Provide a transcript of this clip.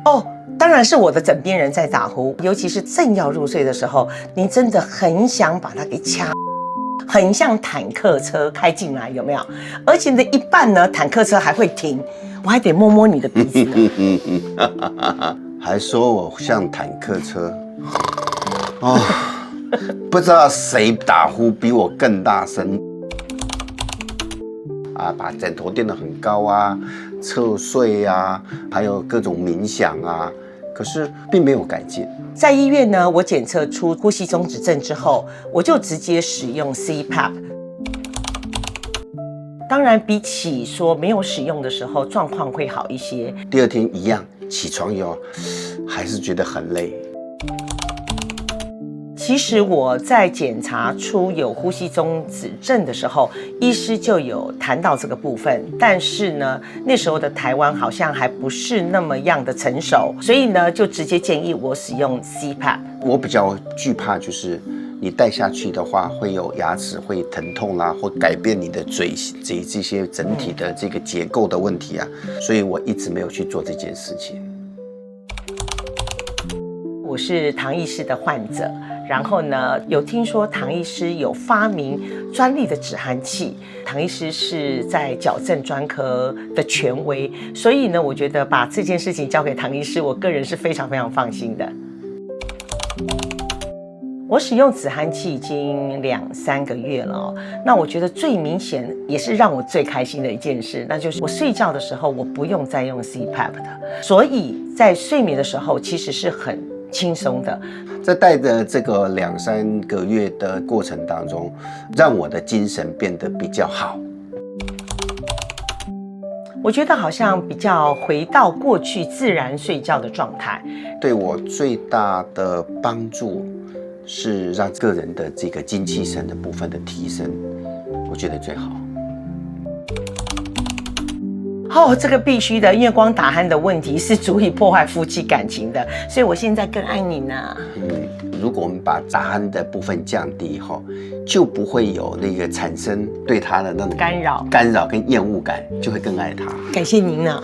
哦，当然是我的枕边人在打呼，尤其是正要入睡的时候，你真的很想把它给掐，很像坦克车开进来，有没有？而且呢，一半呢，坦克车还会停，我还得摸摸你的鼻子呢。还说我像坦克车，哦，不知道谁打呼比我更大声。把枕头垫得很高啊，侧睡啊，还有各种冥想啊，可是并没有改进。在医院呢，我检测出呼吸中止症之后，我就直接使用 CPAP。当然，比起说没有使用的时候，状况会好一些。第二天一样，起床以后还是觉得很累。其实我在检查出有呼吸中止症的时候，医师就有谈到这个部分，但是呢，那时候的台湾好像还不是那么样的成熟，所以呢，就直接建议我使用 CPAP。我比较惧怕就是你戴下去的话，会有牙齿会疼痛啦，或改变你的嘴这些整体的这个结构的问题啊，所以我一直没有去做这件事情。我是唐医师的患者，然后呢，有听说唐医师有发明专利的止鼾器，唐医师是在矫正专科的权威，所以呢，我觉得把这件事情交给唐医师，我个人是非常非常放心的。我使用止鼾器已经2-3个月了哦，那我觉得最明显也是让我最开心的一件事，那就是我睡觉的时候我不用再用 CPAP 的，所以在睡眠的时候其实是很轻松的。在戴的这个2-3个月的过程当中，让我的精神变得比较好。我觉得好像比较回到过去自然睡觉的状态。对我最大的帮助是让个人的这个精气神的部分的提升，我觉得最好。哦，这个必须的，因为光打鼾的问题是足以破坏夫妻感情的，所以我现在更爱你呢。如果我们把打鼾的部分降低后，就不会有那个产生对他的那种干扰跟厌恶感，就会更爱他。感谢您呢。